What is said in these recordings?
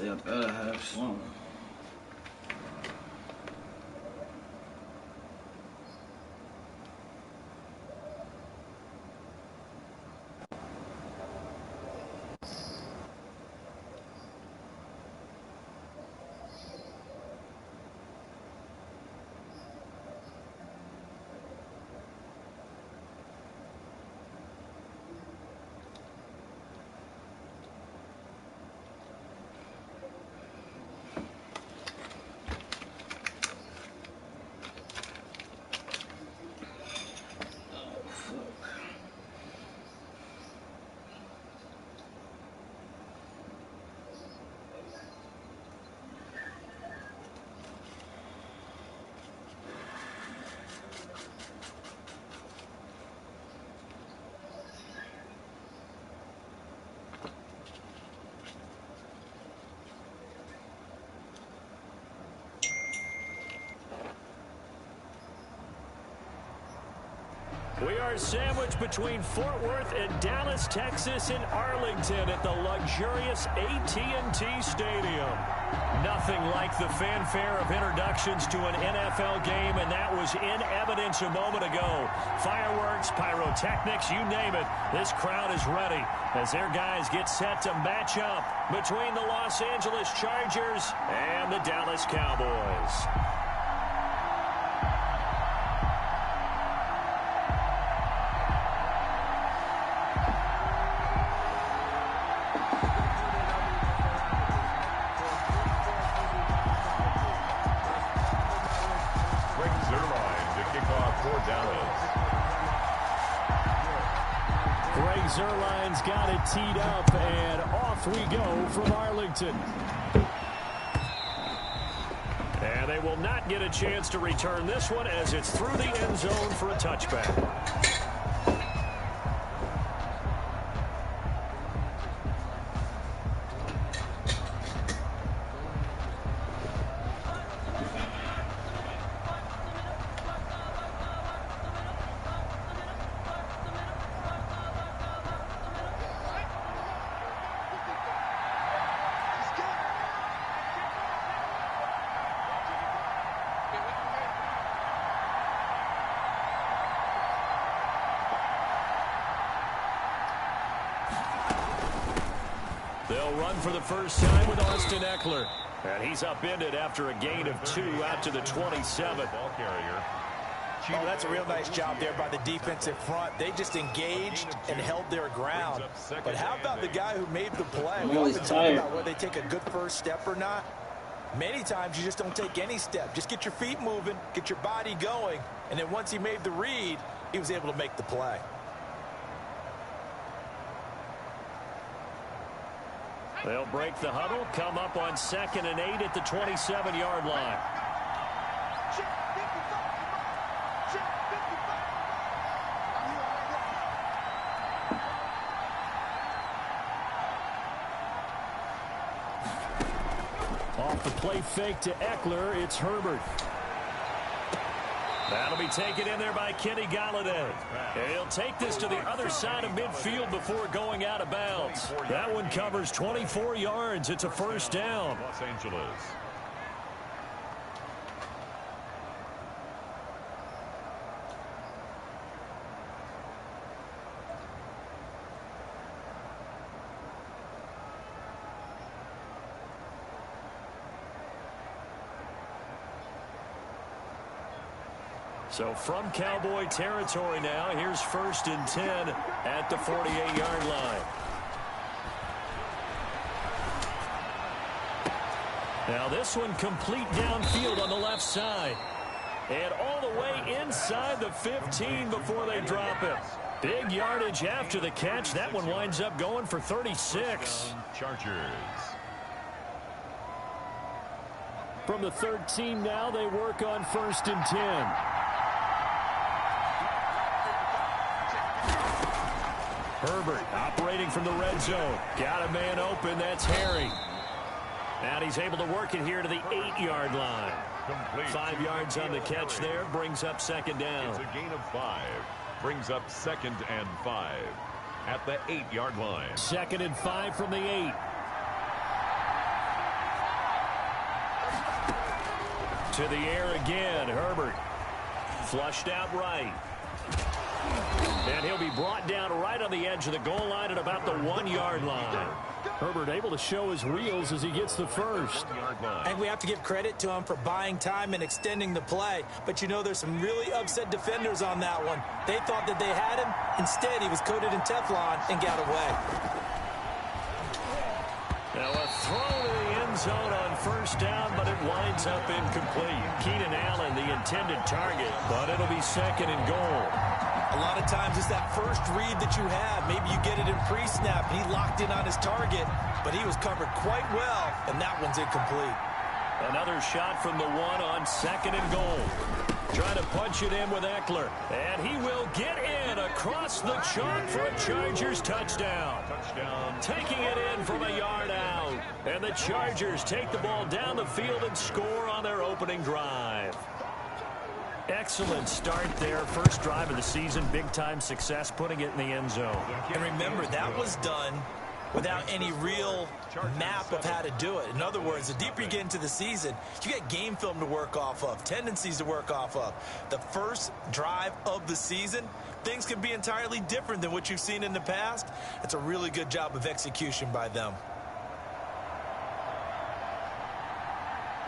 They better have some. We are sandwiched between Fort Worth and Dallas, Texas, in Arlington at the luxurious AT&T Stadium. Nothing like the fanfare of introductions to an NFL game, and that was in evidence a moment ago. Fireworks, pyrotechnics, you name it. This crowd is ready as their guys get set to match up between the Los Angeles Chargers and the Dallas Cowboys. Zerline's got it teed up, and off we go from Arlington. And they will not get a chance to return this one as it's through the end zone for a touchback. They'll run for the first time with Austin Eckler. And he's upended after a gain of 2 out to the 27. Ball carrier. Oh, that's a real nice job there by the defensive front. They just engaged and held their ground. But how about the guy who made the play? We often talk about whether they take a good first step or not. Many times you just don't take any step. Just get your feet moving, get your body going, and then once he made the read, he was able to make the play. They'll break the huddle, come up on 2nd and 8 at the 27-yard line. Off the play fake to Eckler, it's Herbert. That'll be taken in there by Kenny Golladay. He'll take this to the other side of midfield before going out of bounds. That one covers 24 yards. It's a first down. Los Angeles. So from Cowboy territory now, here's 1st and 10 at the 48-yard line. Now this one complete downfield on the left side. And all the way inside the 15 before they drop it. Big yardage after the catch. That one winds up going for 36. Chargers. From the 13 now, they work on 1st and 10. Herbert operating from the red zone. Got a man open. That's Harry. And he's able to work it here to the 8-yard line. Complete. 5 yards on the catch there. Brings up 2nd down. It's a gain of 5. Brings up 2nd and 5 at the 8-yard line. 2nd and 5 from the 8. To the air again, Herbert. Flushed out right. And he'll be brought down right on the edge of the goal line at about the 1-yard line. Herbert able to show his wheels as he gets the first. And we have to give credit to him for buying time and extending the play. But you know, there's some really upset defenders on that one. They thought that they had him. Instead, he was coated in Teflon and got away. Now a throw to the end zone on first down, but it winds up incomplete. Keenan Allen, the intended target, but it'll be 2nd and goal. A lot of times it's that first read that you have. Maybe you get it in pre-snap. He locked in on his target, but he was covered quite well, and that one's incomplete. Another shot from the 1 on 2nd and goal. Trying to punch it in with Eckler, and he will get in across the chalk for a Chargers touchdown. Taking it in from a yard out, and the Chargers take the ball down the field and score on their opening drive. Excellent start there. First drive of the season. Big-time success putting it in the end zone. And remember, that was done without any real map of how to do it. In other words, the deeper you get into the season, you get game film to work off of, tendencies to work off of. The first drive of the season, things can be entirely different than what you've seen in the past. It's a really good job of execution by them.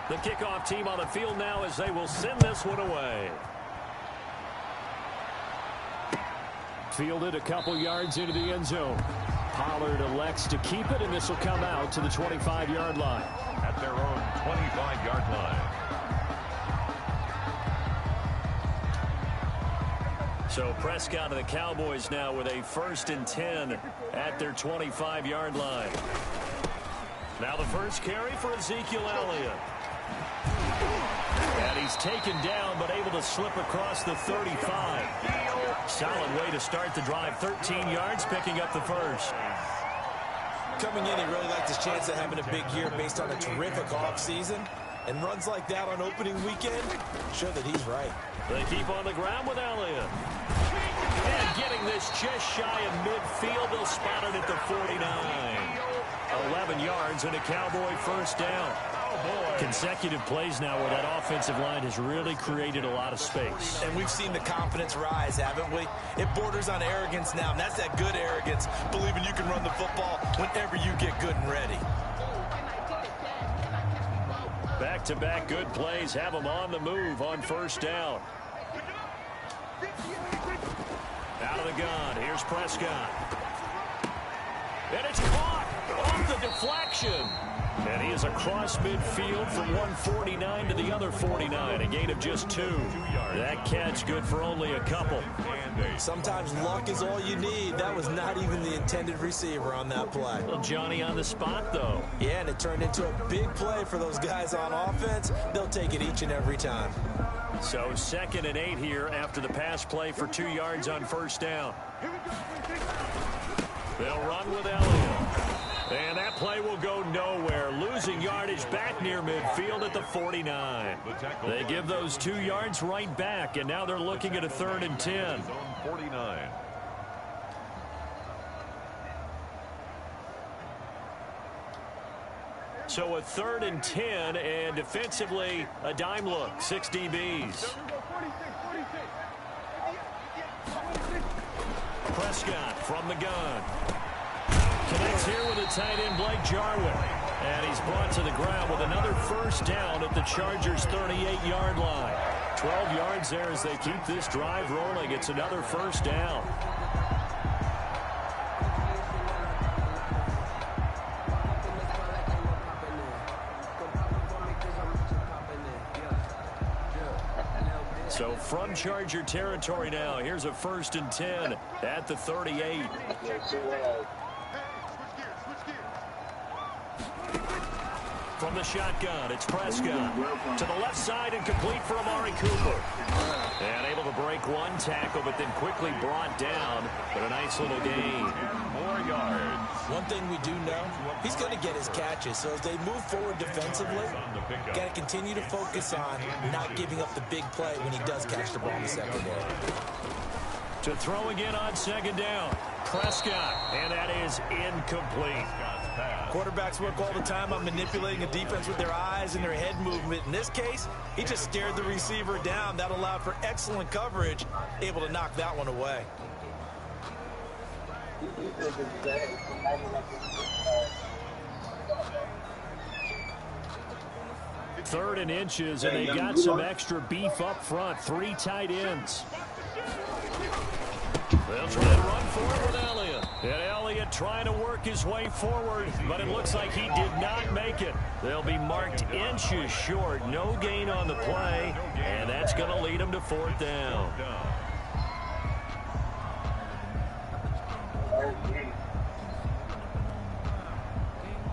The kickoff team on the field now as they will send this one away. Fielded a couple yards into the end zone. Pollard elects to keep it, and this will come out to the 25-yard line. At their own 25-yard line. So Prescott and the Cowboys now with a 1st and 10 at their 25-yard line. Now the first carry for Ezekiel Elliott. And he's taken down, but able to slip across the 35. Solid way to start the drive. 13 yards, picking up the first. Coming in, he really liked his chance of having a big year based on a terrific offseason. And runs like that on opening weekend show that he's right. They keep on the ground with Elliott. And getting this just shy of midfield. They'll spot it at the 49. 11 yards and a Cowboy first down. Consecutive plays now where that offensive line has really created a lot of space. And we've seen the confidence rise, haven't we? It borders on arrogance now, and that's that good arrogance, believing you can run the football whenever you get good and ready. Back-to-back good plays have them on the move on first down. Out of the gun, here's Prescott. And it's caught off the deflection. And he is across midfield from 149 to the other 49, a gain of just 2. That catch good for only a couple. Sometimes luck is all you need. That was not even the intended receiver on that play. Well, Johnny on the spot, though. Yeah, and it turned into a big play for those guys on offense. They'll take it each and every time. So 2nd and 8 here after the pass play for 2 yards on first down. They'll run with Elliott. And that play will go nowhere. Losing yardage back near midfield at the 49. They give those 2 yards right back, and now they're looking at a 3rd and 10. 49. So a 3rd and 10, and defensively a dime look. 6 DBs. Prescott from the gun. Connects here with a tight end, Blake Jarwin. And he's brought to the ground with another first down at the Chargers' 38-yard line. 12 yards there as they keep this drive rolling. It's another first down. So from Charger territory now, here's a 1st and 10 at the 38. From the shotgun, it's Prescott. To the left side and complete for Amari Cooper. And able to break one tackle, but then quickly brought down. But a nice little gain. 4 yards. One thing we do know, he's going to get his catches. So as they move forward defensively, got to continue to focus on not giving up the big play when he does catch the ball in the secondary. To throw again on 2nd down. Prescott, and that is incomplete. Quarterbacks work all the time on manipulating a defense with their eyes and their head movement. In this case, he just stared the receiver down. That allowed for excellent coverage, able to knock that one away. Third and inches, and they got some extra beef up front. 3 tight ends. They'll try and run forward with Elliott. And Elliott trying to work his way forward, but it looks like he did not make it. They'll be marked inches short. No gain on the play, and that's going to lead them to 4th down.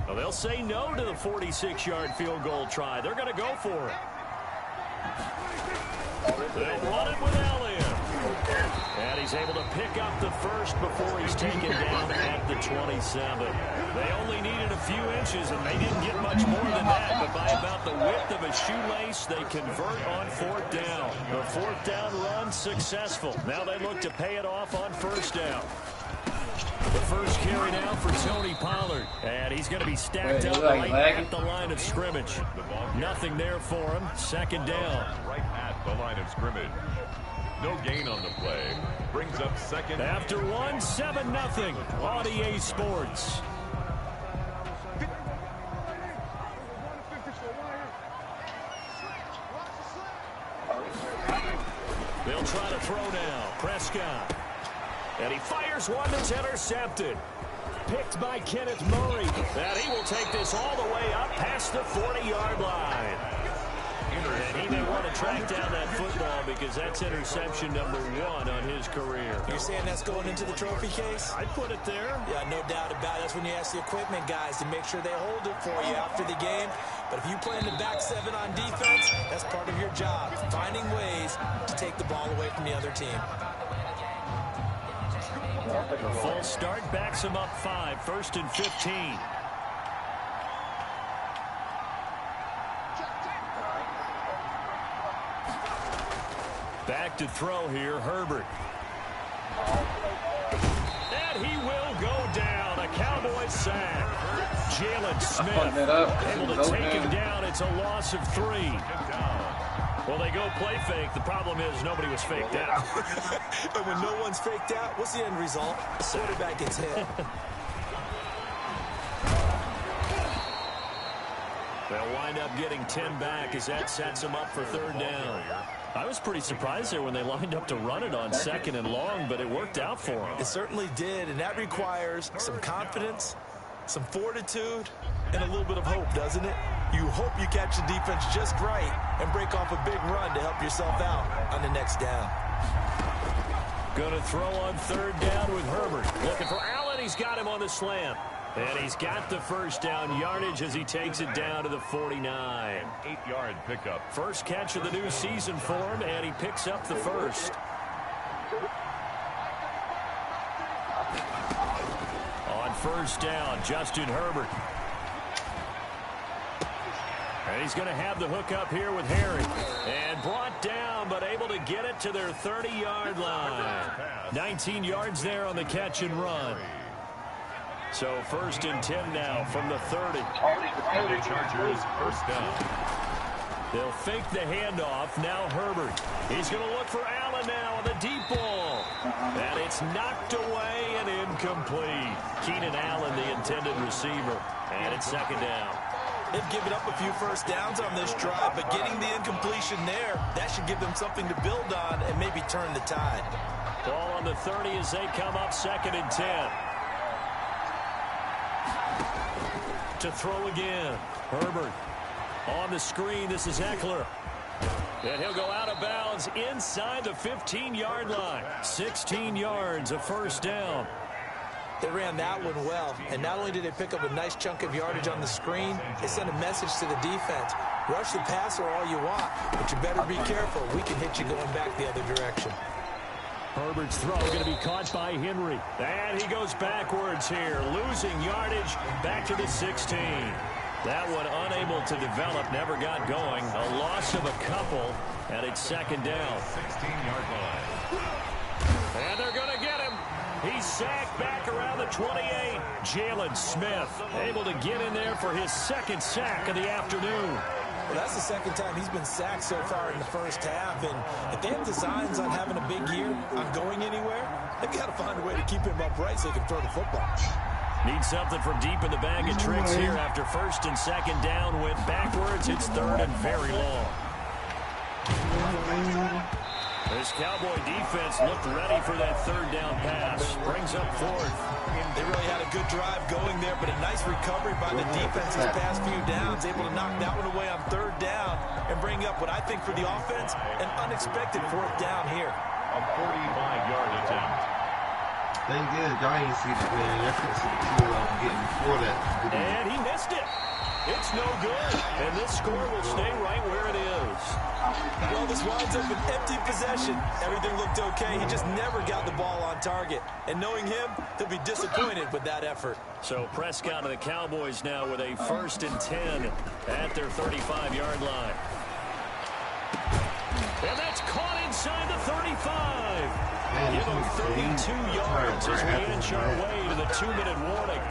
Well, they'll say no to the 46-yard field goal try. They're going to go for it. They'll run it with Elliott. And he's able to pick up the first before he's taken down at the 27. They only needed a few inches, and they didn't get much more than that. But by about the width of a shoelace, they convert on 4th down. The 4th down run successful. Now they look to pay it off on 1st down. The first carry now for Tony Pollard. And he's going to be stacked up right at the line of scrimmage. Nothing there for him. 2nd down. Right at the line of scrimmage. No gain on the play. Brings up 2nd. After 1, 7-0 on EA Sports. They'll try to throw now. Prescott. And he fires one that's intercepted. Picked by Kenneth Murray. And he will take this all the way up past the 40-yard line. And he may want to track down that football because that's interception number 1 on his career. You're saying that's going into the trophy case? I'd put it there. Yeah, no doubt about it. That's when you ask the equipment guys to make sure they hold it for you after the game. But if you play in the back 7 on defense, that's part of your job, finding ways to take the ball away from the other team. A full start backs him up 5, 1st and 15. Back to throw here, Herbert. And he will go down. A Cowboys sack. Jalen Smith able to take him down. It's a loss of 3. Well, they go play fake. The problem is nobody was faked out. And when no one's faked out, what's the end result? The quarterback gets hit. They'll wind up getting 10 back as that sets them up for 3rd down. I was pretty surprised there when they lined up to run it on 2nd and long, but it worked out for them. It certainly did, and that requires some confidence, some fortitude, and a little bit of hope, doesn't it? You hope you catch the defense just right and break off a big run to help yourself out on the next down. Going to throw on 3rd down with Herbert. Looking for Allen. He's got him on the slant. And he's got the first down yardage as he takes it down to the 49. 8-yard pickup. First catch of the new season for him, and he picks up the first. On 1st down, Justin Herbert. And he's going to have the hook up here with Harry. And brought down, but able to get it to their 30-yard line. 19 yards there on the catch and run. So 1st and 10 now from the 30. And the Chargers 1st down. They'll fake the handoff. Now Herbert. He's going to look for Allen now on the deep ball. And it's knocked away and incomplete. Keenan Allen, the intended receiver. And it's 2nd down. They've given up a few first downs on this drive, but getting the incompletion there, that should give them something to build on and maybe turn the tide. Ball on the 30 as they come up 2nd and 10. To throw again. Herbert on the screen. This is Eckler. And he'll go out of bounds inside the 15-yard line. 16 yards, a 1st down. They ran that one well, and not only did they pick up a nice chunk of yardage on the screen, they sent a message to the defense. Rush the passer all you want, but you better be careful. We can hit you going back the other direction. Herbert's throw going to be caught by Henry. And he goes backwards here, losing yardage back to the 16. That one unable to develop, never got going. A loss of a couple, and it's 2nd down. 16-yard line. And they're going to get him. He's sacked back around the 28. Jalen Smith able to get in there for his second sack of the afternoon. Well, that's the second time he's been sacked so far in the first half. And if they have designs on having a big year, on going anywhere, they've got to find a way to keep him upright so he can throw the football. Need something from deep in the bag of tricks here after first and second down. Went backwards. It's third and very long. This Cowboy defense looked ready for that third down pass. Brings up fourth. They really had a good drive going there, but a nice recovery by the defense these past few downs. Able to knock that one away on third down and bring up what I think for the offense, an unexpected fourth down here. A 45-yard attempt. Thing is, y'all ain't see the reference to getting before that. And he missed it. It's no good. And this score will stay right where it is. Well, this winds up an empty possession. Everything looked okay. He just never got the ball on target. And knowing him, he'll be disappointed with that effort. So Prescott and the Cowboys now with a 1st and 10 at their 35-yard line. And that's caught inside the 35. Give him 32 yards as we inch our way to the 2-minute warning.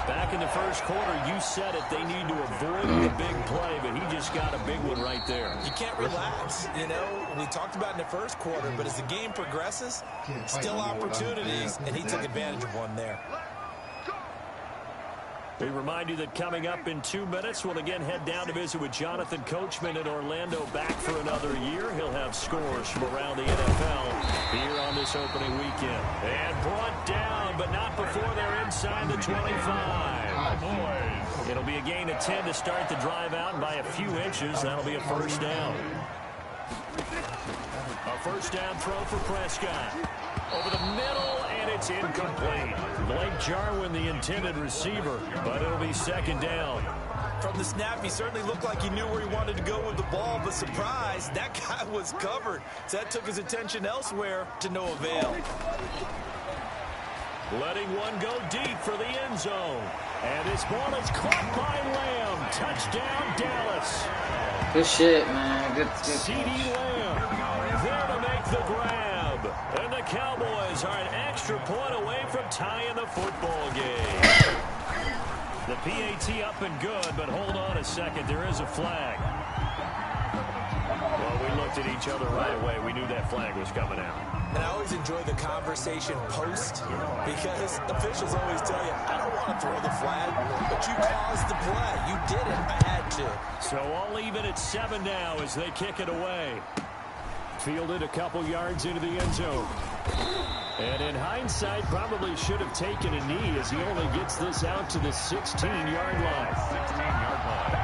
Back in the first quarter, you said it, they need to avoid the big play, but he just got a big one right there. You can't relax. You know, we talked about in the first quarter, but as the game progresses, still opportunities, and he took advantage of one there. We remind you that coming up in 2 minutes, we'll again head down to visit with Jonathan Coachman in Orlando, back for another year. He'll have scores from around the NFL here on this opening weekend. And brought down, but not before they're inside the 25. It'll be a gain of 10 to start the drive out by a few inches. That'll be a first down. A first down throw for Prescott. Over the middle, and it's incomplete. Blake Jarwin, the intended receiver, but it'll be second down. From the snap, he certainly looked like he knew where he wanted to go with the ball, but surprise, that guy was covered. So that took his attention elsewhere to no avail. Letting one go deep for the end zone. And this ball is caught by Lamb. Touchdown, Dallas. Good shit, man. Good. C.D. Lamb there to make the grab. And the Cowboys are an extra point away from tying the football game. The PAT up and good, but hold on a second. There is a flag. Well, we looked at each other right away. We knew that flag was coming out. And I always enjoy the conversation post because officials always tell you, I don't want to throw the flag, but you caused the play. You did it. I had to. So I'll leave it at 7 now as they kick it away. Fielded a couple yards into the end zone. And in hindsight, probably should have taken a knee as he only gets this out to the 16-yard line. 16-yard line.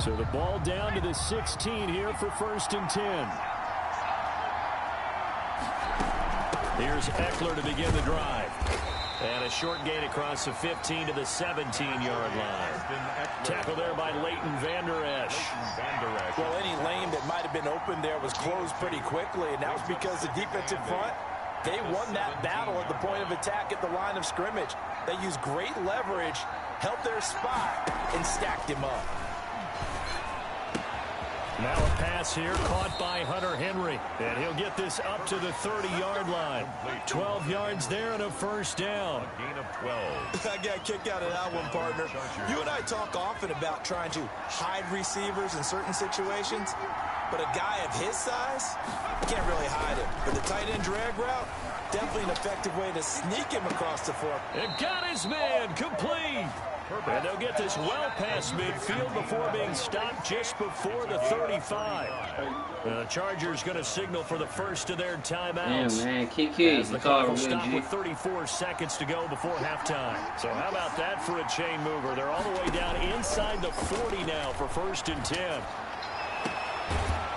So the ball down to the 16 here for 1st and 10. Here's Eckler to begin the drive. And a short gain across the 15 to the 17-yard line. Tackled there by Leighton Vander Esch. Well, any lane that might have been open there was closed pretty quickly, and that was because the defensive front, they won that battle at the point of attack at the line of scrimmage. They used great leverage, held their spot, and stacked him up. Now a pass here caught by Hunter Henry. And he'll get this up to the 30-yard line. 12 yards there and a first down. A gain of 12. I got a kick out of that one, partner. You and I talk often about trying to hide receivers in certain situations. But a guy of his size, can't really hide him. But the tight end drag route, definitely an effective way to sneak him across the floor. And got his man complete. And they'll get this well past midfield before being stopped just before the 35. The Chargers going to signal for the first of their timeouts. Yeah, man, Kiki. As the clock will stop with 34 seconds to go before halftime. So how about that for a chain mover? They're all the way down inside the 40 now for 1st and 10.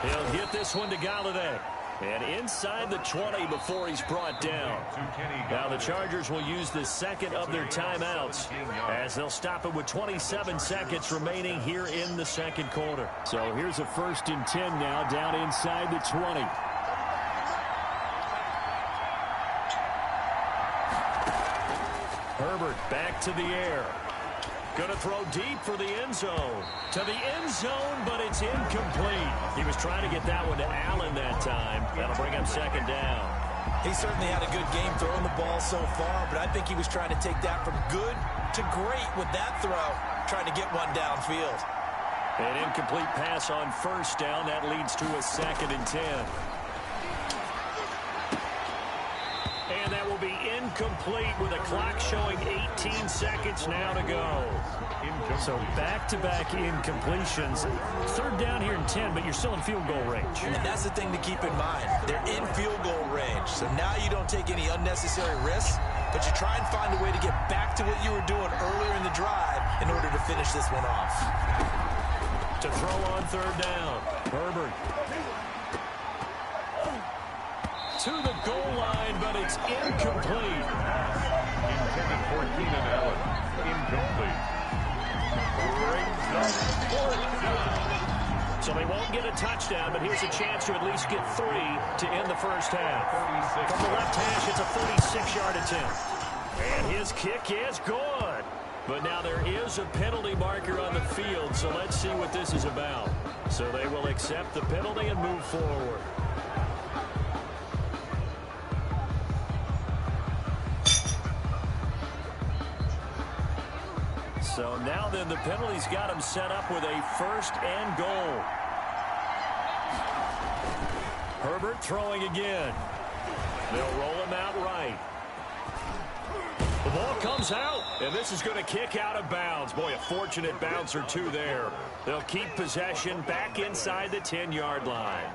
He'll hit this one to Galladay. And inside the 20 before he's brought down. Now the Chargers will use the second of their timeouts as they'll stop it with 27 seconds remaining here in the second quarter. So here's a 1st and 10 now down inside the 20. Herbert back to the air. Going to throw deep for the end zone. To the end zone, but it's incomplete. He was trying to get that one to Allen that time. That'll bring up second down. He certainly had a good game throwing the ball so far, but I think he was trying to take that from good to great with that throw, trying to get one downfield. An incomplete pass on first down. That leads to a 2nd and 10. And that will be incomplete with a clock showing 18 seconds now to go. So back-to-back incompletions. 3rd down here in 10, but you're still in field goal range. And that's the thing to keep in mind. They're in field goal range. So now you don't take any unnecessary risks, but you try and find a way to get back to what you were doing earlier in the drive in order to finish this one off. To throw on 3rd down. Herbert. To the goal line, but it's incomplete. Intended for Keenan Allen. Incomplete. Brings up 4th down. So they won't get a touchdown, but here's a chance to at least get 3 to end the first half. From the left hash, it's a 46-yard attempt. And his kick is good. But now there is a penalty marker on the field, so let's see what this is about. So they will accept the penalty and move forward. So now then the penalty's got him set up with a 1st and goal. Herbert throwing again. They'll roll him out right. The ball comes out, and this is going to kick out of bounds. Boy, a fortunate bounce or two there. They'll keep possession back inside the 10-yard line.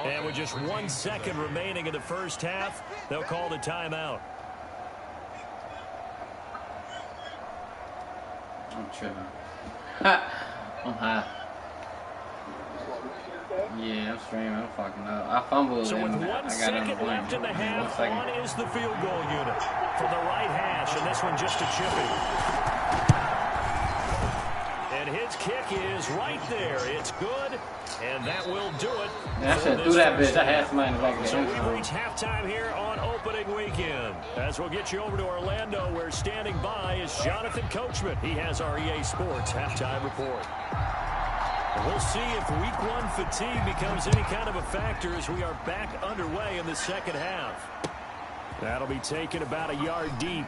And with just 1 second remaining in the first half, they'll call the timeout. I'm tripping. I'm high. Yeah, I'm streaming. I'm fucking up. I fumbled. So with 1 second left in the half, on is the field goal unit from the right hash, and this one just a chippy. And his kick is right there. It's good, and that will do it. Yeah, I should do that bitch. I had somebody in the back of the So end we zone. reach halftime here on opening weekend. As we'll get you over to Orlando, where standing by is Jonathan Coachman. He has our EA Sports halftime report. We'll see if week 1 fatigue becomes any kind of a factor as we are back underway in the second half. That'll be taken about a yard deep.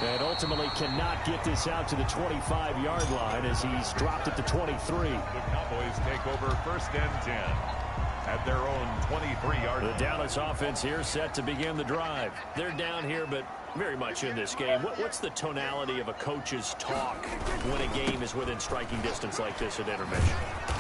And ultimately cannot get this out to the 25-yard line as he's dropped at the 23. The Cowboys take over 1st and 10 at their own 23-yard line. The Dallas offense here set to begin the drive. They're down here, but very much in this game. What's the tonality of a coach's talk when a game is within striking distance like this at intermission?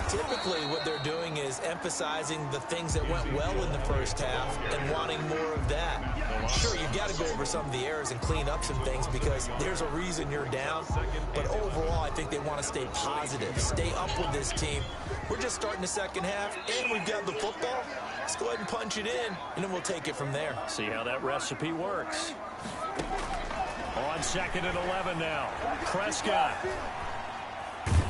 Typically, what they're doing is emphasizing the things that went well in the first half and wanting more of that. Sure, you've got to go over some of the errors and clean up some things because there's a reason you're down. But overall, I think they want to stay positive, stay up with this team. We're just starting the second half, and we've got the football. Let's go ahead and punch it in, and then we'll take it from there. See how that recipe works. On 2nd and 11 now. Prescott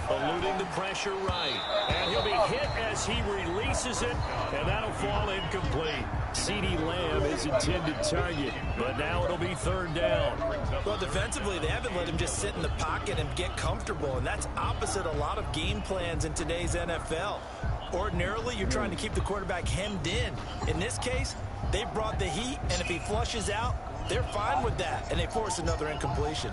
eluding the pressure right. And he'll be hit as he releases it, and that'll fall incomplete. CeeDee Lamb is intended target, but now it'll be 3rd down. Well, defensively, they haven't let him just sit in the pocket and get comfortable, and that's opposite a lot of game plans in today's NFL. Ordinarily, you're trying to keep the quarterback hemmed in. In this case, they brought the heat, and if he flushes out, they're fine with that, and they force another incompletion.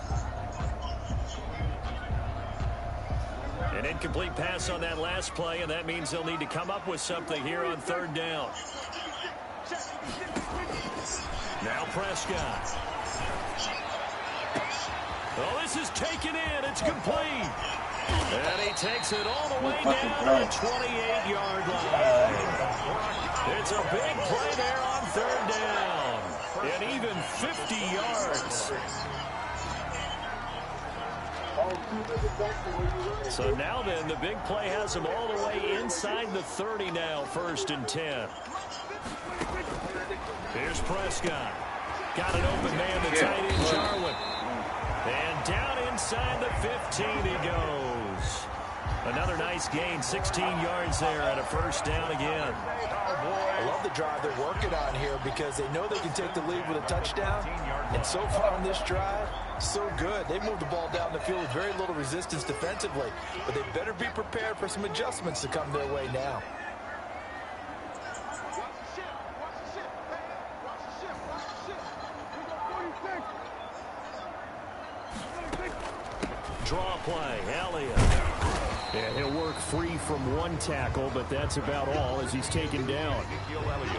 An incomplete pass on that last play, and that means they'll need to come up with something here on 3rd down. Now Prescott. Oh, this is taken in. It's complete. And he takes it all the way down to the 28-yard line. It's a big play there on 3rd down. And even 50 yards. So now then, the big play has him all the way inside the 30 now, 1st and 10. Here's Prescott. Got an open man to tight end Jarwin. And down inside the 15 he goes. Another nice gain, 16 yards there and a first down again. I love the drive they're working on here because they know they can take the lead with a touchdown. And so far on this drive, so good. They moved the ball down the field with very little resistance defensively. But they better be prepared for some adjustments to come their way now. Draw play, Elliott. And he'll work free from one tackle, but that's about all as he's taken down.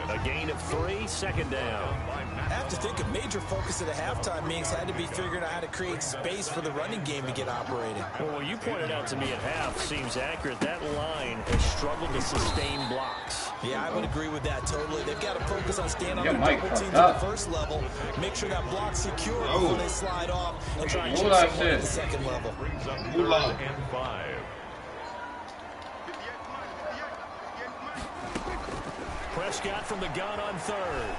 A gain of 3, second down. I have to think a major focus at a halftime meetings had to be figuring out how to create space for the running game to get operating. Well, what you pointed out to me at half seems accurate. That line has struggled to sustain blocks. Yeah, I would agree with that totally. They've got to focus on staying on the double teams at the first level, make sure that block's secure before they slide off, and try and chip someone at the second level. And 5. Prescott from the gun on third.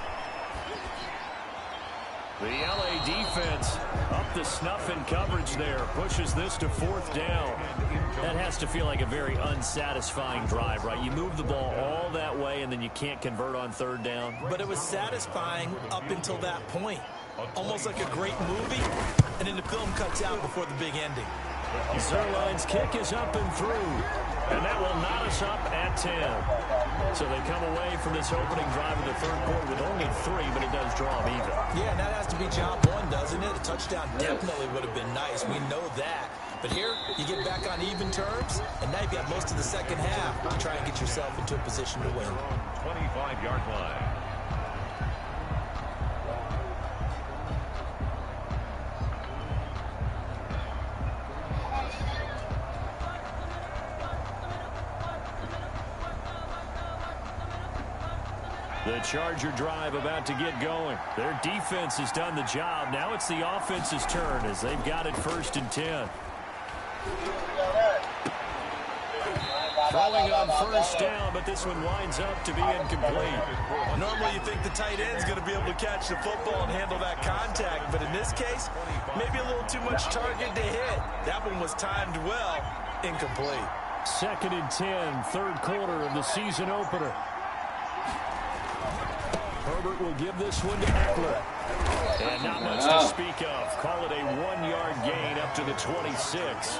The LA defense up the snuff in coverage there. Pushes this to fourth down. That has to feel like a very unsatisfying drive, right? You move the ball all that way and then you can't convert on third down. But it was satisfying up until that point. Almost like a great movie, and then the film cuts out before the big ending. Zerline's kick is up and through. And that will knot us up at 10. So they come away from this opening drive in the third quarter with only 3, but it does draw them even. Yeah, and that has to be job one, doesn't it? A touchdown definitely would have been nice. We know that. But here, you get back on even terms, and now you've got most of the second half to try and get yourself into a position to win. 25-yard line. The Charger drive about to get going. Their defense has done the job. Now it's the offense's turn as they've got it 1st and 10. Throwing on first down, but this one winds up to be incomplete. Normally you think the tight end's going to be able to catch the football and handle that contact, but in this case, maybe a little too much target to hit. That one was timed well, incomplete. 2nd and 10, third quarter of the season opener. Herbert will give this one to Eckler. And not much to speak of. Call it a 1-yard gain up to the 26.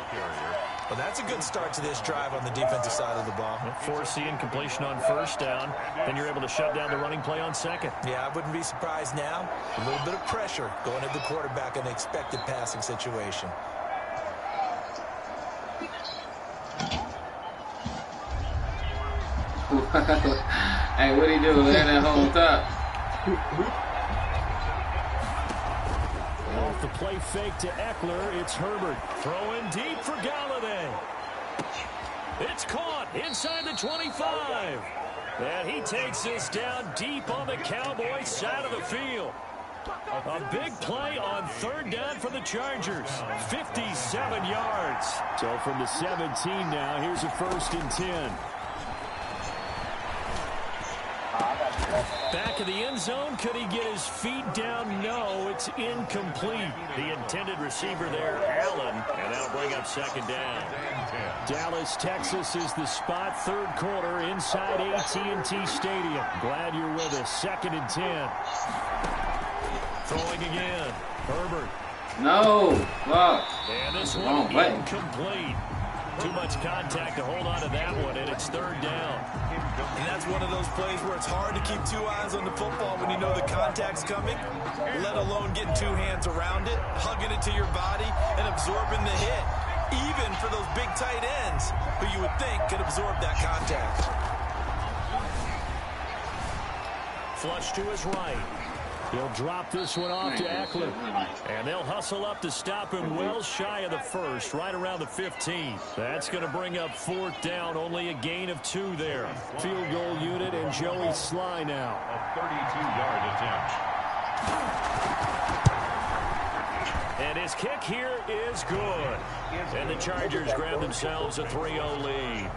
Well, that's a good start to this drive on the defensive side of the ball. Force the incompletion on first down. Then you're able to shut down the running play on second. Yeah, I wouldn't be surprised now. A little bit of pressure going at the quarterback in the expected passing situation. Hey, what'd he do? Land that whole top. Off the play fake to Eckler, it's Herbert. Throwing deep for Galladay. It's caught inside the 25. And he takes this down deep on the Cowboys side of the field. A big play on third down for the Chargers. 57 yards. So from the 17 now, here's a 1st and 10. Back of the end zone. Could he get his feet down? No, it's incomplete. The intended receiver there, Allen, and that'll bring up 2nd down. Dallas, Texas is the spot. Third quarter inside AT&T Stadium. Glad you're with us. 2nd and 10. Throwing again. Herbert. No. Fuck. And this one incomplete. Too much contact to hold on to that one, and it's 3rd down. And that's one of those plays where it's hard to keep 2 eyes on the football when you know the contact's coming, let alone getting 2 hands around it, hugging it to your body, and absorbing the hit, even for those big tight ends who you would think could absorb that contact. Flush to his right. He'll drop this one off to Eckler. And they'll hustle up to stop him well shy of the 1st, right around the 15. That's going to bring up 4th down, only a gain of 2 there. Field goal unit and Joey Sly now. A 32-yard attempt. And his kick here is good. And the Chargers grab themselves a 3-0 lead.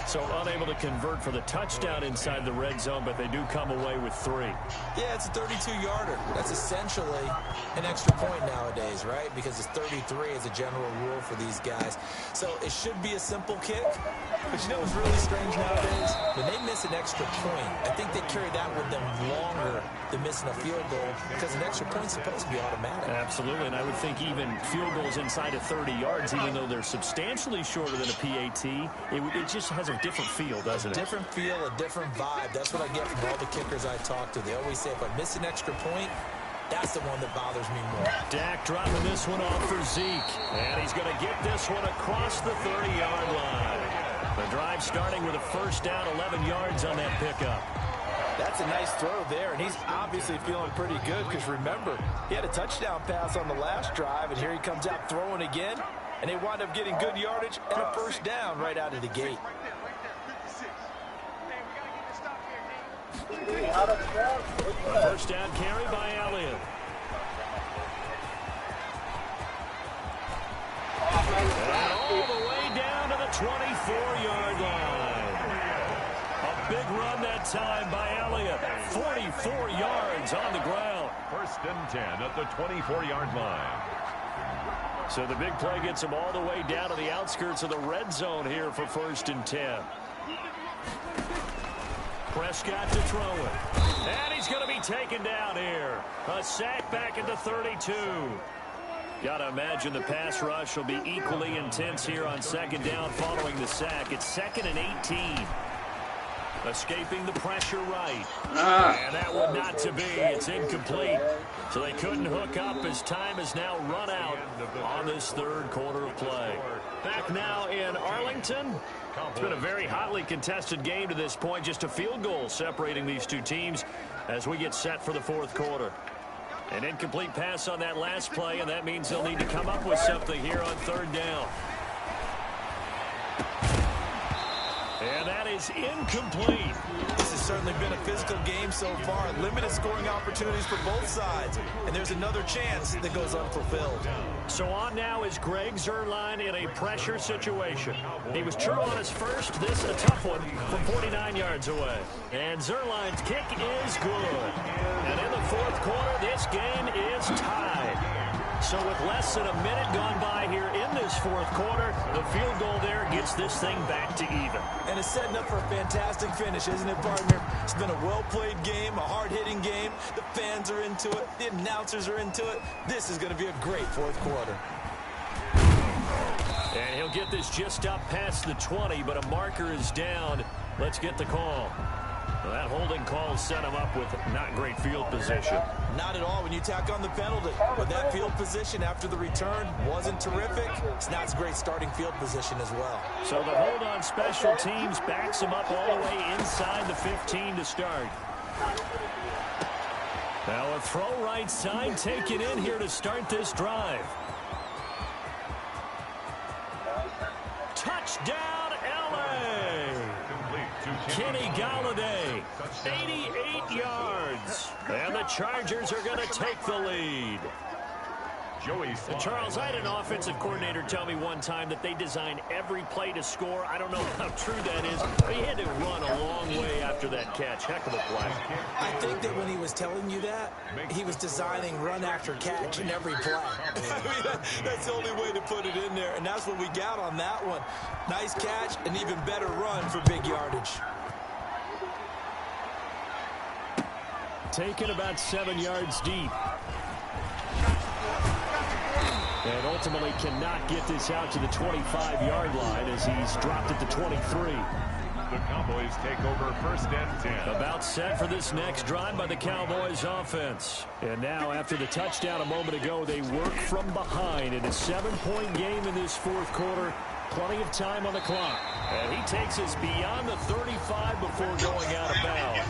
So unable to convert for the touchdown inside the red zone, but they do come away with 3. Yeah, it's a 32-yarder. That's essentially an extra point nowadays, right? Because it's 33 as a general rule for these guys. So it should be a simple kick. But you know what's really strange nowadays? When they miss an extra point, I think they carry that with them longer than missing a field goal because an extra point's supposed to be automatic. Absolutely, and I would think even field goals inside of 30 yards, even though they're substantially shorter than a PAT, it just has a different feel, doesn't it? Different feel, a different vibe. That's what I get from all the kickers I talk to. They always say, if I miss an extra point, that's the one that bothers me more. Dak dropping this one off for Zeke, and he's going to get this one across the 30-yard line. The drive starting with a first down, 11 yards on that pickup. That's a nice throw there, and he's obviously feeling pretty good because, remember, he had a touchdown pass on the last drive, and here he comes out throwing again, and they wind up getting good yardage and a first down right out of the gate. First down carry by Elliott. And all the way down to the 24-yard line. A big run that time by Elliott. 44 yards on the ground. First and 10 at the 24-yard line. So the big play gets him all the way down to the outskirts of the red zone here for first and 10. Prescott to throw it. And he's going to be taken down here. A sack back at the 32. Got to imagine the pass rush will be equally intense here on second down following the sack. It's 2nd and 18. Escaping the pressure right. And that one not to be. It's incomplete. So they couldn't hook up as time has now run out on this third quarter of play. Back now in Arlington. It's been a very hotly contested game to this point. Just a field goal separating these two teams as we get set for the fourth quarter. An incomplete pass on that last play, and that means they'll need to come up with something here on third down. And that is incomplete. This has certainly been a physical game so far. Limited scoring opportunities for both sides. And there's another chance that goes unfulfilled. So on now is Greg Zuerlein in a pressure situation. He was true on his first. This a tough one from 49 yards away. And Zuerlein's kick is good. And in the fourth quarter, this game is tied. So with less than a minute gone by here in this fourth quarter, the field goal there gets this thing back to even. And it's setting up for a fantastic finish, isn't it, partner? It's been a well-played game, a hard-hitting game. The fans are into it. The announcers are into it. This is going to be a great fourth quarter. And he'll get this just up past the 20, but a marker is down. Let's get the call. Well, that holding call set him up with not great field position. Not at all when you tack on the penalty. But that field position after the return wasn't terrific. It's not a great starting field position as well. So the hold on special teams backs him up all the way inside the 15 to start. Now a throw right side taken in here to start this drive. Touchdown, L.A. Kenny Galladay, 88 yards. And the Chargers are going to take the lead. Charles, I had an offensive coordinator tell me one time that they design every play to score. I don't know how true that is, but he had to run a long way after that catch. Heck of a play. I think that when he was telling you that, he was designing run after catch in every play. I mean, that's the only way to put it in there, and that's what we got on that one. Nice catch, an even better run for big yardage. Taken about 7 yards deep. And ultimately cannot get this out to the 25-yard line as he's dropped at the 23. The Cowboys take over first and 10. About set for this next drive by the Cowboys offense. And now after the touchdown a moment ago, they work from behind in a 7-point game in this fourth quarter. Plenty of time on the clock. And he takes us beyond the 35 before going out of bounds.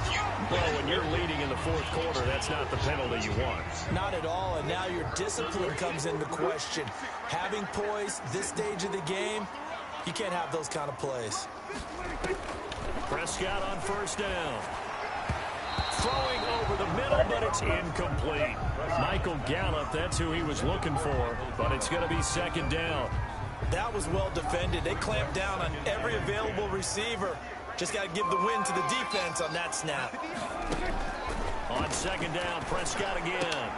Well, when you're leading in the fourth quarter, that's not the penalty you want. Not at all, and now your discipline comes into question. Having poise this stage of the game, you can't have those kind of plays. Prescott on first down. Throwing over the middle, but it's incomplete. Michael Gallup, that's who he was looking for, but it's going to be second down. That was well defended. They clamped down on every available receiver. Just got to give the win to the defense on that snap. On second down, Prescott again.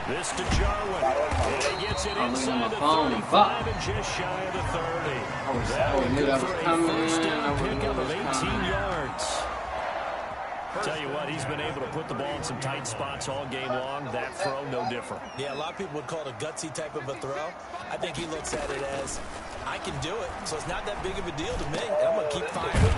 This to Jarwin. And he gets it inside the 35 and just shy of the 30. That would be for a first down pickup of 18 yards. Tell you what, he's been able to put the ball in some tight spots all game long. That throw, no different. Yeah, a lot of people would call it a gutsy type of a throw. I think he looks at it as, I can do it, so it's not that big of a deal to me. I'm going to keep firing.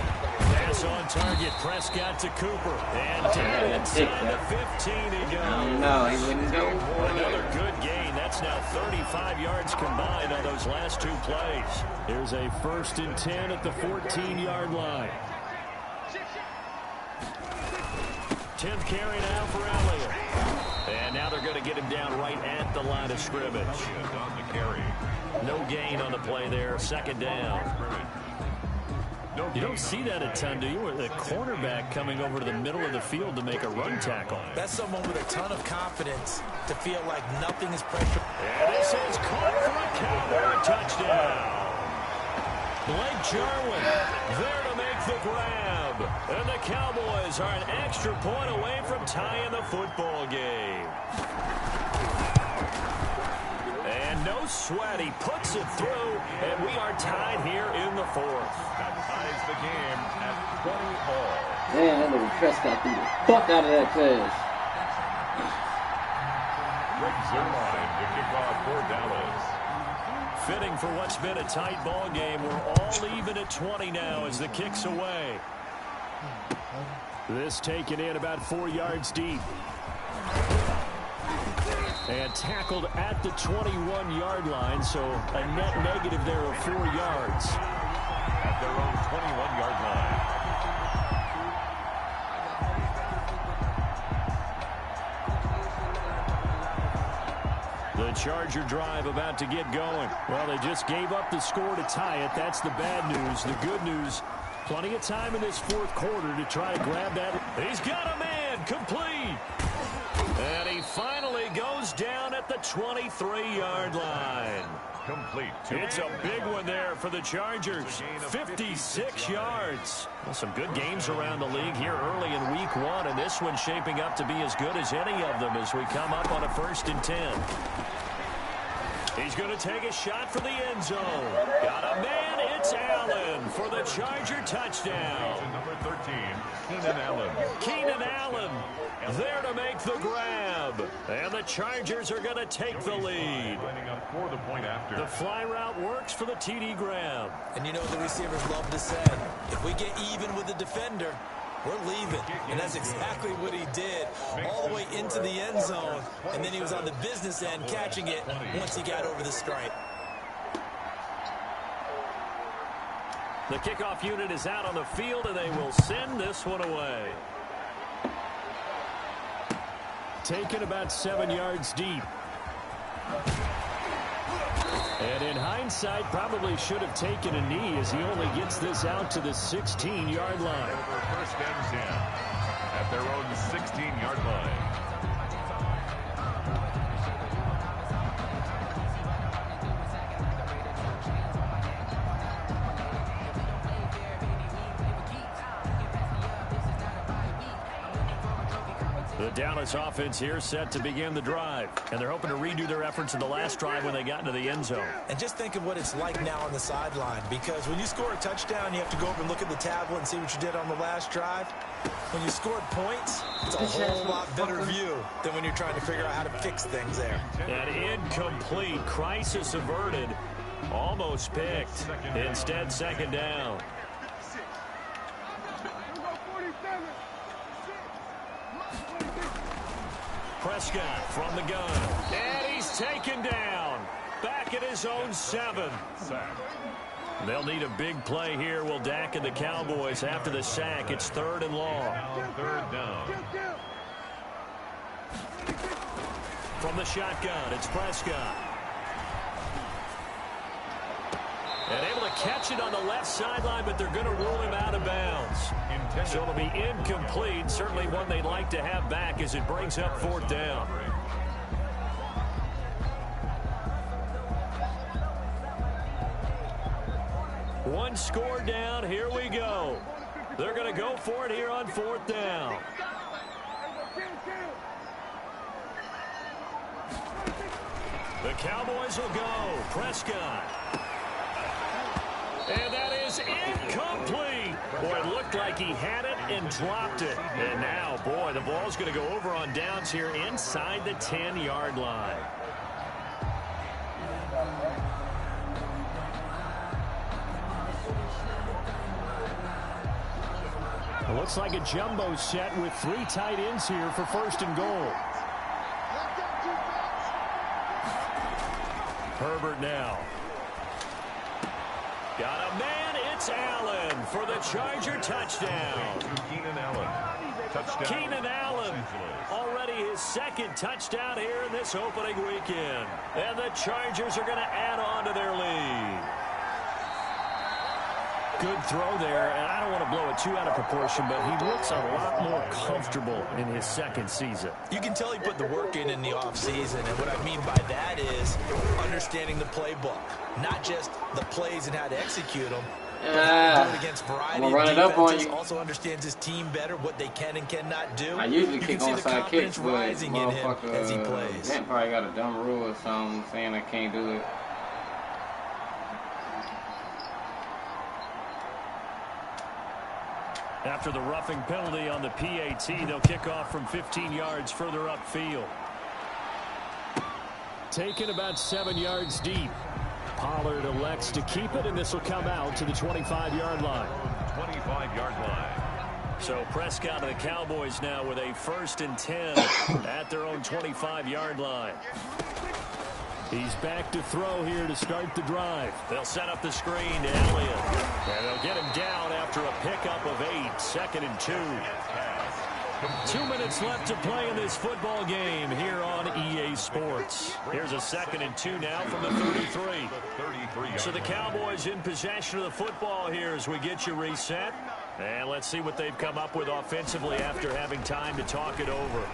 Pass on target, Prescott to Cooper. And down inside the 15 he goes. No, he wouldn't go. Another good gain. That's now 35 yards combined on those last two plays. Here's a 1st and 10 at the 14-yard line. 10th carry now for Elliott. And now they're going to get him down right at the line of scrimmage. No gain on the play there. Second down. You don't see that a ton, do you? With the cornerback coming over to the middle of the field to make a run tackle. That's someone with a ton of confidence to feel like nothing is pressure. And this is caught for a Cowboy touchdown. Blake Jarwin there to make the grab. And the Cowboys are an extra point away from tying the football game. And no sweat, he puts it through, and we are tied here in the 4th. That ties the game at 20 all. Man, that little Prescott threw the fuck out of that pass. Greg Zerline to kick off for Dallas. Fitting for what's been a tight ball game. We're all even at 20 now as the kick's away. This taken in about 4 yards deep. And tackled at the 21-yard line, so a net negative there of 4 yards. At their own 21-yard line. The Charger drive about to get going. Well, they just gave up the score to tie it. That's the bad news. The good news, plenty of time in this 4th quarter to try to grab that. He's got a man, complete. And he finally goes down at the 23-yard line. Complete. It's a big one there for the Chargers. 56 yards. Well, some good games around the league here early in week 1, and this one's shaping up to be as good as any of them as we come up on a 1st and 10. He's going to take a shot for the end zone. Got a man, it's Allen for the Charger touchdown. Number 13, Keenan Allen. Keenan Allen there to make the grab. And the Chargers are going to take the lead. Lining up for the point after. The fly route works for the TD grab. And you know the receivers love to say, if we get even with the defender, we're leaving. And that's exactly what he did, all the way into the end zone. And then he was on the business end catching it once he got over the stripe. The kickoff unit is out on the field, and they will send this one away. Taken about 7 yards deep. And in hindsight, probably should have taken a knee as he only gets this out to the 16-yard line. Over 1st and 10 at their own 16-yard line. The Dallas offense here set to begin the drive. And they're hoping to redo their efforts in the last drive when they got into the end zone. And just think of what it's like now on the sideline, because when you score a touchdown, you have to go over and look at the tablet and see what you did on the last drive. When you scored points, it's a whole lot better view than when you're trying to figure out how to fix things there. An incomplete, crisis averted, almost picked. Instead, second down. Prescott from the gun. And he's taken down. Back at his own 7. They'll need a big play here. Will Dak and the Cowboys after the sack. It's 3rd and long. 3rd down. From the shotgun, it's Prescott. And able to to catch it on the left sideline, but they're going to rule him out of bounds. So it'll be incomplete. Certainly one they'd like to have back as it brings up 4th down. One score down. Here we go. They're going to go for it here on 4th down. The Cowboys will go. Prescott. And that is incomplete. Boy, it looked like he had it and dropped it. And now, boy, the ball's going to go over on downs here inside the 10-yard line. It looks like a jumbo set with 3 tight ends here for 1st and goal. Herbert now. Got a man. It's Allen for the Charger touchdown. Keenan Allen. Touchdown. Keenan Allen. Already his 2nd touchdown here in this opening weekend. And the Chargers are going to add on to their lead. Good throw there, and I don't want to blow it too out of proportion, but he looks a lot more comfortable in his 2nd season. You can tell he put the work in the offseason, and what I mean by that is understanding the playbook, not just the plays and how to execute them, but how to do it against variety of defenses. Also understands his team better, what they can and cannot do. I usually kick on side kicks, but rising in him as he plays. That probably got a dumb rule or something saying I can't do it. After the roughing penalty on the PAT, they'll kick off from 15 yards further upfield. Taken about 7 yards deep. Pollard elects to keep it, and this will come out to the 25-yard line. 25-yard line. So Prescott and the Cowboys now with a 1st and 10 at their own 25-yard line. He's back to throw here to start the drive. They'll set up the screen to Elliott. And they'll get him down after a pickup of 8. 2nd and 2. 2 minutes left to play in this football game here on EA Sports. Here's a 2nd and 2 now from the 33. So the Cowboys in possession of the football here as we get you reset. And let's see what they've come up with offensively after having time to talk it over.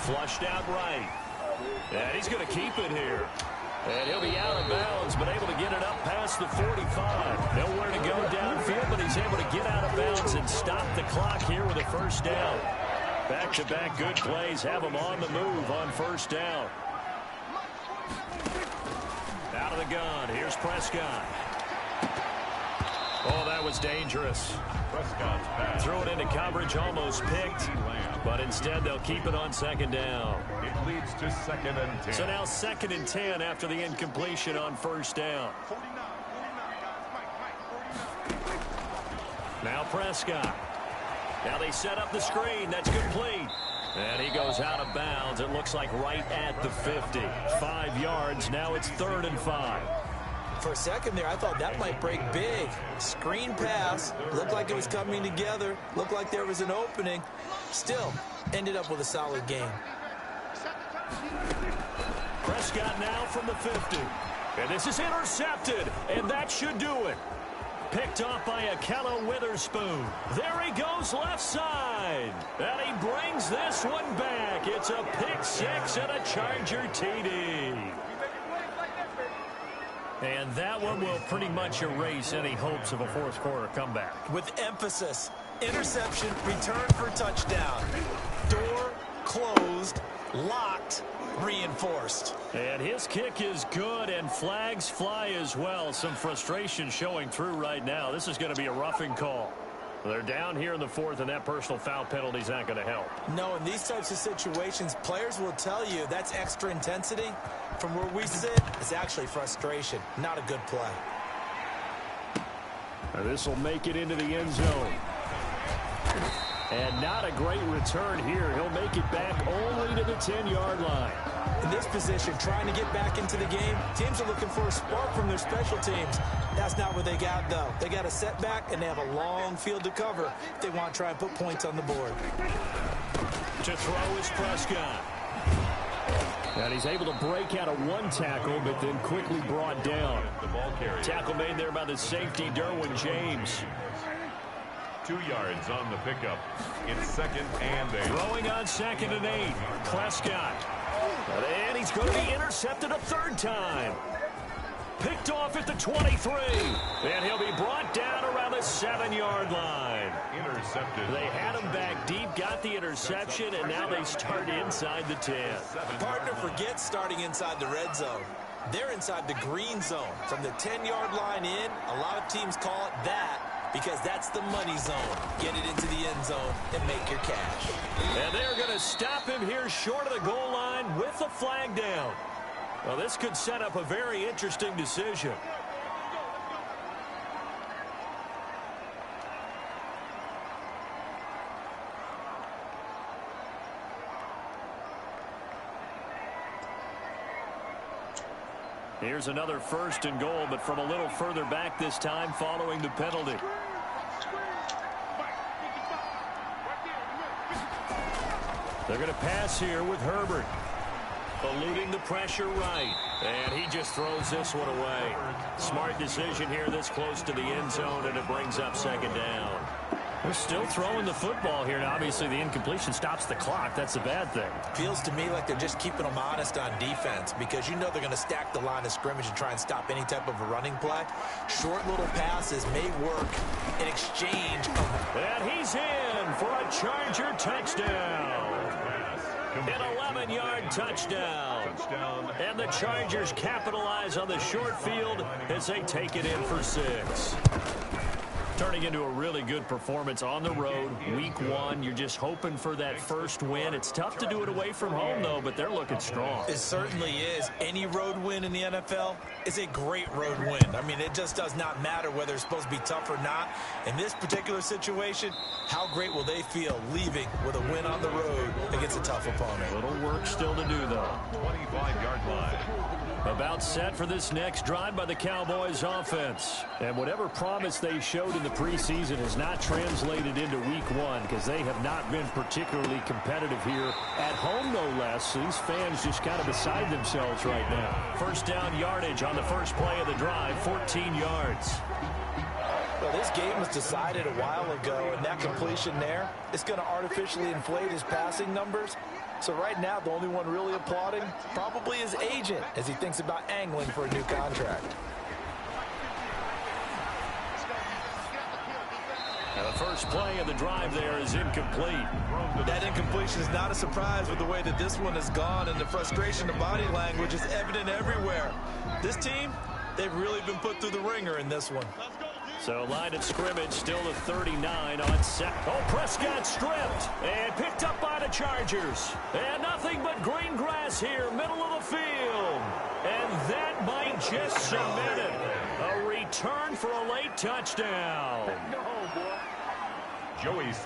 Flushed out right. And he's going to keep it here. And he'll be out of bounds, but able to get it up past the 45. Nowhere to go downfield, but he's able to get out of bounds and stop the clock here with a 1st down. Back-to-back good plays have him on the move on 1st down. Out of the gun. Here's Prescott. Oh, that was dangerous. Threw it into coverage, almost picked. But instead, they'll keep it on 2nd down. It leads to 2nd and 10. So now 2nd and 10 after the incompletion on 1st down. Now Prescott. Now they set up the screen. That's complete. And he goes out of bounds. It looks like right at the 50. 5 yards. Now it's 3rd and 5. For a second there, I thought that might break big. Screen pass. Looked like it was coming together. Looked like there was an opening. Still, ended up with a solid game. Prescott now from the 50. And this is intercepted. And that should do it. Picked off by Akello Witherspoon. There he goes left side. And he brings this one back. It's a pick 6 and a Charger TD. And that one will pretty much erase any hopes of a 4th quarter comeback. With emphasis, interception, return for touchdown. Door closed, locked, reinforced. And his kick is good, and flags fly as well. Some frustration showing through right now. This is going to be a roughing call. They're down here in the 4th, and that personal foul penalty is not going to help. No, in these types of situations, players will tell you that's extra intensity. From where we sit, it's actually frustration, not a good play. This will make it into the end zone. And not a great return here. He'll make it back only to the 10-yard line. In this position, trying to get back into the game, teams are looking for a spark from their special teams. That's not what they got, though. They got a setback, and they have a long field to cover if they want to try and put points on the board. To throw is Prescott. And he's able to break out of one tackle, but then quickly brought down. The ball carrier. Tackle made there by the safety, Derwin James. 2 yards on the pickup. It's 2nd and 8. Throwing on 2nd and 8. Prescott. And he's going to be intercepted a 3rd time. Picked off at the 23. And he'll be brought down around the 7-yard line. Intercepted. They had him back deep, got the interception, and now they start inside the 10. Partner forgets starting inside the red zone. They're inside the green zone. From the 10-yard line in, a lot of teams call it that because that's the money zone. Get it into the end zone and make your cash. And they're going to stop him here short of the goal line with the flag down. Well, this could set up a very interesting decision. Here's another 1st and goal, but from a little further back this time following the penalty. They're going to pass here with Herbert. Eluding the pressure right. And he just throws this one away. Smart decision here this close to the end zone, and it brings up 2nd down. They're still throwing the football here, and obviously the incompletion stops the clock. That's a bad thing. Feels to me like they're just keeping them honest on defense because you know they're going to stack the line of scrimmage and try and stop any type of a running play. Short little passes may work in exchange of... And he's in for a Charger touchdown. An 11-yard touchdown. And the Chargers capitalize on the short field as they take it in for 6. Turning into a really good performance on the road. Week 1, you're just hoping for that first win. It's tough to do it away from home, though, but they're looking strong. It certainly is. Any road win in the NFL is a great road win. I mean, it just does not matter whether it's supposed to be tough or not. In this particular situation, how great will they feel leaving with a win on the road against a tough opponent? Little work still to do, though. 25-yard line. About set for this next drive by the Cowboys offense. And whatever promise they showed in the preseason has not translated into week 1 because they have not been particularly competitive here at home, no less. So these fans just kind of beside themselves right now. 1st down yardage on the first play of the drive, 14 yards. Well, this game was decided a while ago, and that completion there is going to artificially inflate his passing numbers. So right now, the only one really applauding probably his agent as he thinks about angling for a new contract. Now the first play of the drive there is incomplete. That incompletion is not a surprise with the way that this one has gone, and the frustration of body language is evident everywhere. This team, they've really been put through the ringer in this one. So line of scrimmage still at 39 on set. Oh, Prescott stripped and picked up by the Chargers. And nothing but green grass here, middle of the field. And that might just cement it. A return for a late touchdown.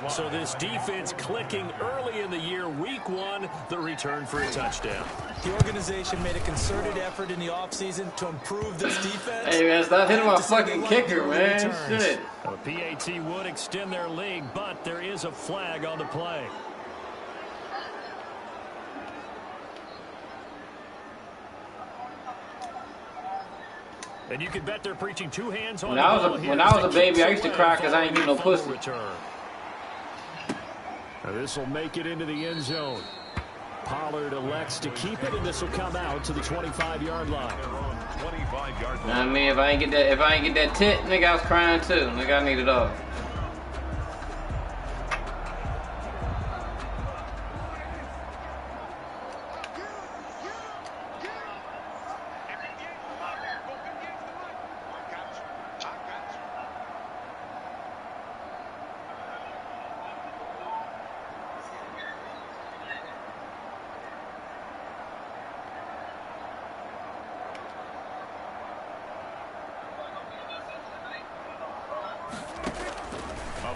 So this defense clicking early in the year, week 1, the return for a touchdown. The organization made a concerted effort in the offseason to improve this defense. Hey, man, stop hitting my fucking kicker, man. Shit. A PAT would extend their lead, but there is a flag on the play. And you can bet they're preaching 2 hands on when I was a baby, I used to cry because I ain't getting no pussy. Return. Now this will make it into the end zone. Pollard elects to keep it, and this will come out to the 25-yard line. 25-yard line. I mean, if I ain't get that tit, nigga, I was crying too. Nigga, I need it all.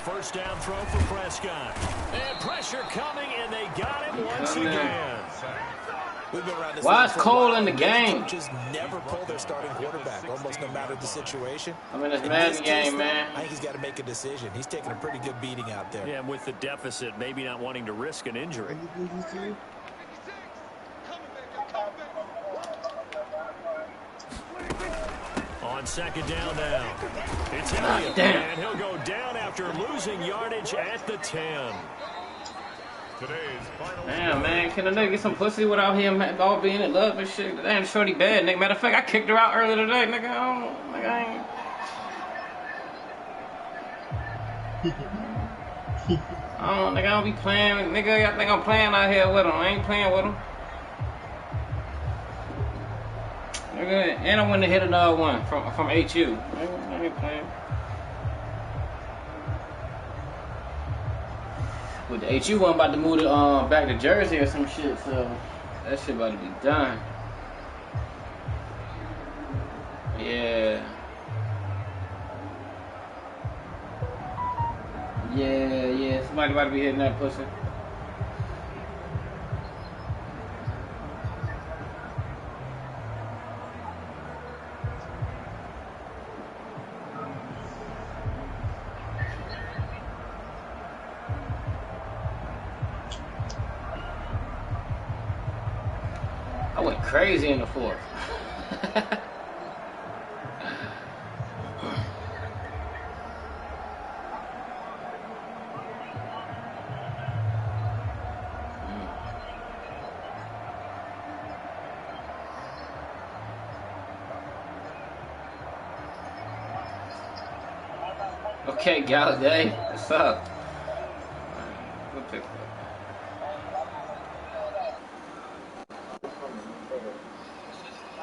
First down throw for Prescott. And pressure coming, and they got him once again. We've been around this. Why is Cole in the game? Coaches never pull their starting quarterback, almost no matter the situation. I'm in this Madden game, man. I think he's got to make a decision. He's taking a pretty good beating out there. Yeah, and with the deficit, maybe not wanting to risk an injury. second down now. It's Elliott, and he'll go down after losing yardage at the 10. Damn, man, can a nigga get some pussy without him all being in love and shit? That ain't shorty bad, nigga. Matter of fact, I kicked her out earlier today, nigga. I don't be playing with nigga. I think I'm playing out here with him. I ain't playing with him. Nigga, and I went to hit another one from HU. I ain't playing. With the HU one about to move to back to Jersey or some shit, so that shit about to be done. Yeah. Yeah, somebody about to be hitting that pussy. I went crazy in the fourth. Okay, Gallaudet, what's up? We'll pick that.